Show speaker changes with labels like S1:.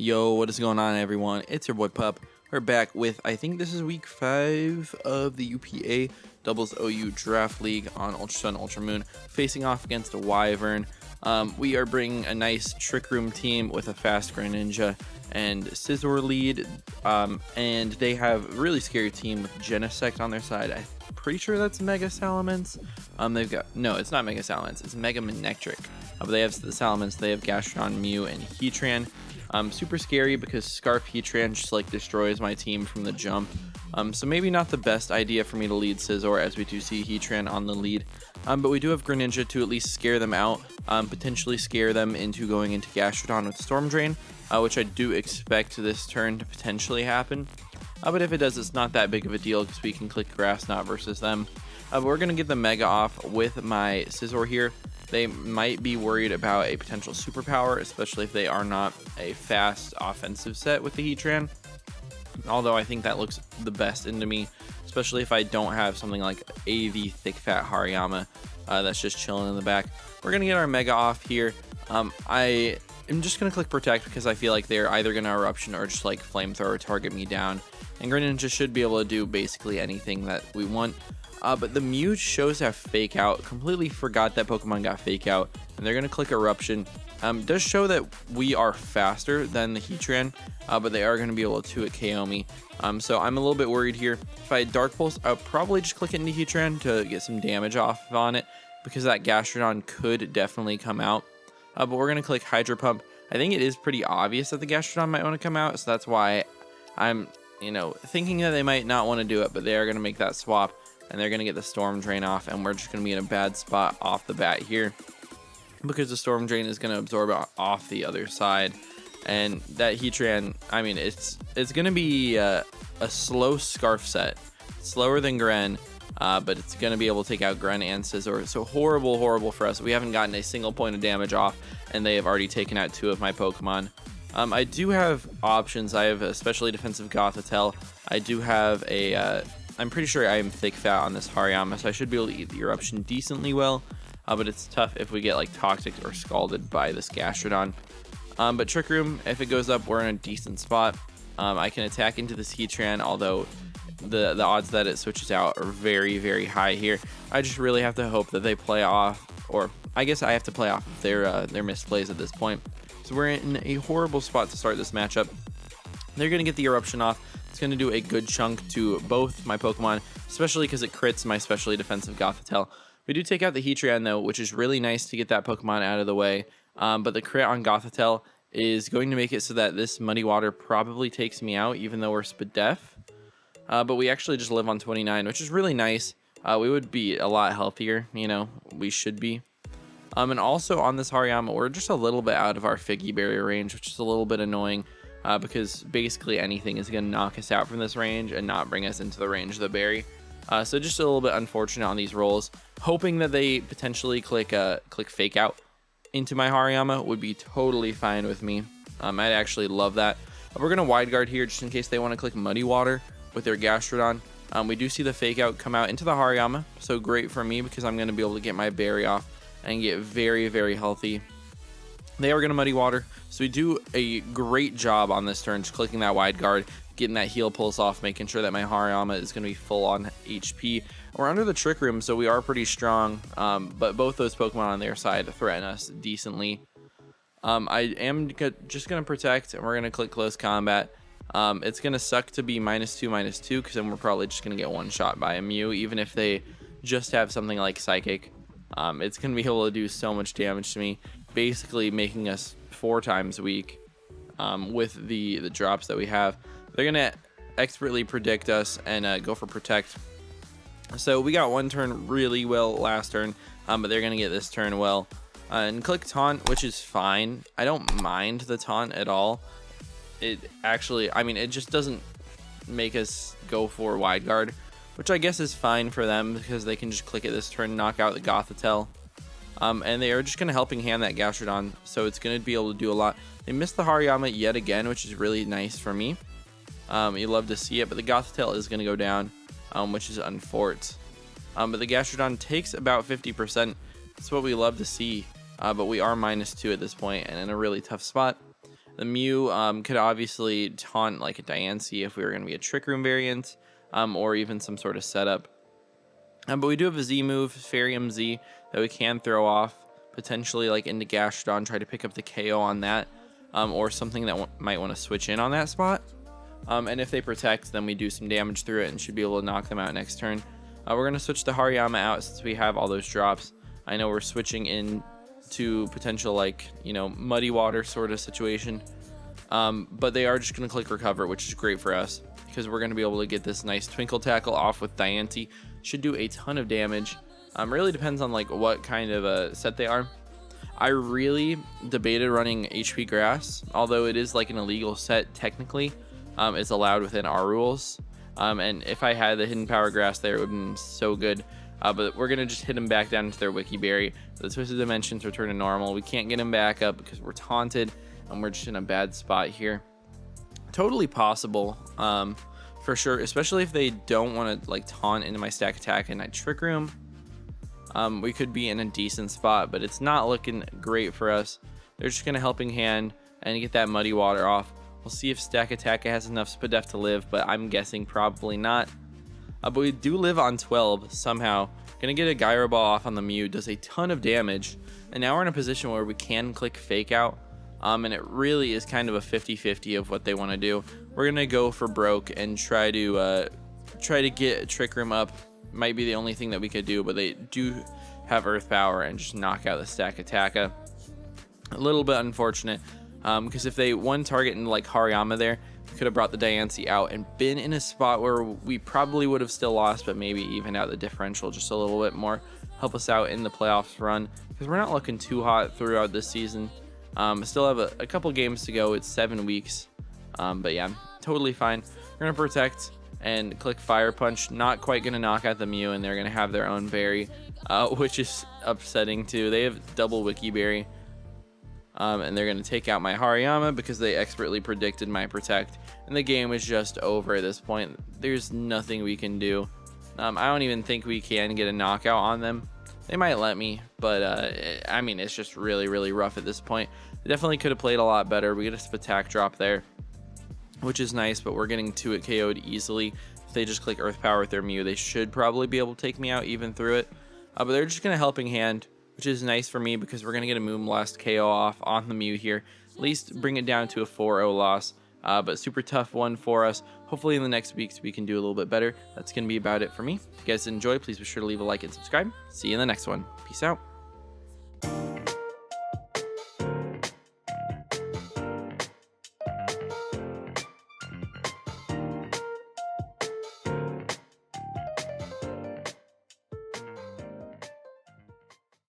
S1: Yo, what is going on, everyone? It's your boy Pup. We're back with, I think this is week 5 of the UPA Doubles OU Draft League on Ultra Sun, Ultra Moon, facing off against a Wyvern. We are bringing a nice Trick Room team with a fast Greninja and Scizor lead, and they have a really scary team with Genesect on their side. I'm pretty sure that's Mega Salamence. They've got, no, it's not Mega Salamence, it's Mega Manectric. But they have the Salamence, they have Gastrodon, Mew, and Heatran. Super scary because Scarf Heatran just like destroys my team from the jump. So maybe not the best idea for me to lead Scizor, as we do see Heatran on the lead. But we do have Greninja to at least scare them out, potentially scare them into going into Gastrodon with Storm Drain, which I do expect this turn to potentially happen. But if it does, it's not that big of a deal because we can click Grass Knot versus them. But we're going to get the Mega off with my Scizor here. They might be worried about a potential superpower, especially if they are not a fast offensive set with the Heatran. Although I think that looks the best into me, especially if I don't have something like AV Thick Fat Hariyama that's just chilling in the back. We're going to get our Mega off here. I am just going to click Protect because I feel like they're either going to Eruption or just like Flamethrower target me down. And Greninja should be able to do basically anything that we want. But the Mew shows to have Fake Out. Completely forgot that Pokemon got Fake Out, and they're going to click Eruption. Does show that we are faster than the Heatran, but they are going to be able to KO me. So I'm a little bit worried here. If I had Dark Pulse, I would probably just click it into Heatran to get some damage off on it, because that Gastrodon could definitely come out. But we're going to click Hydro Pump. I think it is pretty obvious that the Gastrodon might want to come out, so that's why I'm, thinking that they might not want to do it, but they are going to make that swap. And they're going to get the Storm Drain off, and we're just going to be in a bad spot off the bat here, because the Storm Drain is going to absorb off the other side. And that Heatran, I mean, it's going to be a slow Scarf set, slower than Gren, but it's going to be able to take out Gren and Scizor. So horrible for us. We haven't gotten a single point of damage off, and they have already taken out 2 of my Pokemon. I do have options. I have a specially defensive Gothitelle. I do have a... I'm pretty sure I am Thick Fat on this Hariyama, so I should be able to eat the Eruption decently well, but it's tough if we get like Toxic or Scalded by this Gastrodon. But Trick Room, if it goes up, we're in a decent spot. I can attack into this Heatran, although the odds that it switches out are very high here. I just really have to hope that they play off, or I guess I have to play off of their misplays at this point. So we're in a horrible spot to start this matchup. They're going to get the Eruption off. It's going to do a good chunk to both my Pokemon, especially because it crits my specially defensive Gothitelle. We do take out the Heatran, though, which is really nice to get that Pokemon out of the way. But the crit on Gothitelle is going to make it so that this Muddy Water probably takes me out, even though we're Spadef. But we actually just live on 29, which is really nice. We would be a lot healthier, we should be. And also on this Hariyama, we're just a little bit out of our Figgy Barrier range, which is a little bit annoying. Because basically anything is going to knock us out from this range and not bring us into the range of the berry. So just a little bit unfortunate on these rolls. Hoping that they potentially click Fake Out into my Hariyama would be totally fine with me. I'd actually love that. We're going to Wide Guard here just in case they want to click Muddy Water with their Gastrodon. We do see the Fake Out come out into the Hariyama, so great for me because I'm going to be able to get my berry off and get very healthy. They are going to Muddy Water, so we do a great job on this turn, just clicking that Wide Guard, getting that Heal Pulse off, making sure that my Hariyama is going to be full on HP. We're under the Trick Room, so we are pretty strong, but both those Pokemon on their side threaten us decently. I am just going to Protect, and we're going to click Close Combat. It's going to suck to be -2/-2, because then we're probably just going to get one shot by a Mew, even if they just have something like Psychic. It's going to be able to do so much damage to me, basically making us 4 times weak with the drops that we have. They're going to expertly predict us and go for Protect. So we got one turn really well last turn, but they're going to get this turn well. And click Taunt, which is fine. I don't mind the Taunt at all. It actually, I mean, it just doesn't make us go for Wide Guard, which I guess is fine for them because they can just click it this turn, knock out the Gothitelle. And they are just going to helping hand that Gastrodon, so it's going to be able to do a lot. They missed the Hariyama yet again, which is really nice for me. You love to see it, but the Gothitelle is going to go down, which is unfortunate. But the Gastrodon takes about 50%. That's what we love to see, but we are -2 at this point and in a really tough spot. The Mew could obviously taunt like a Diancie if we were going to be a Trick Room variant, or even some sort of setup. But we do have a Z move, Farium Z, that we can throw off, potentially like into Gastrodon, try to pick up the KO on that, or something that might want to switch in on that spot. And if they protect, then we do some damage through it and should be able to knock them out next turn. We're going to switch the Hariyama out since we have all those drops. I know we're switching in to potential like, you know, muddy water sort of situation. But they are just going to click recover, which is great for us because we're going to be able to get this nice Twinkle Tackle off with Diancie. Should do a ton of damage. Really depends on like what kind of a set they are. I really debated running HP Grass, although it is like an illegal set technically. It's allowed within our rules. And if I had the Hidden Power Grass there, it would have been so good. But we're going to just hit them back down into their Wiki Berry. The Twisted Dimensions return to normal. We can't get them back up because we're taunted and we're just in a bad spot here. Totally possible, for sure, especially if they don't want to like taunt into my stack attack and I Trick Room. We could be in a decent spot, but it's not looking great for us. They're just going to Helping Hand and get that Muddy Water off. We'll see if Stack Attack has enough Spadef to live, but I'm guessing probably not. But we do live on 12 somehow. Gonna get a Gyro Ball off on the Mew, does a ton of damage. And now we're in a position where we can click Fake Out. And it really is kind of a 50-50 of what they want to do. We're gonna go for broke and try to get Trick Room up. Might be the only thing that we could do, but they do have Earth Power and just knock out the Stack Attack. A little bit unfortunate. Because if they one target into like Hariyama there, we could have brought the Diancie out and been in a spot where we probably would have still lost, but maybe even out the differential just a little bit more, help us out in the playoffs run, because we're not looking too hot throughout this season. Still have a couple games to go. It's 7 weeks, but yeah, totally fine. We're gonna protect and click Fire Punch. Not quite gonna knock out the Mew, and they're gonna have their own berry, which is upsetting too. They have double Wiki Berry. And they're going to take out my Hariyama because they expertly predicted my Protect. And the game is just over at this point. There's nothing we can do. I don't even think we can get a knockout on them. They might let me, but I mean, it's just really, really rough at this point. They definitely could have played a lot better. We get a Spatak drop there, which is nice, but we're getting to it KO'd easily. If they just click Earth Power with their Mew, they should probably be able to take me out even through it. But they're just going to Helping Hand, which is nice for me because we're going to get a Moonblast KO off on the Mew here. At least bring it down to a 4-0 loss. But super tough one for us. Hopefully in the next weeks we can do a little bit better. That's going to be about it for me. If you guys enjoyed, please be sure to leave a like and subscribe. See you in the next one. Peace out.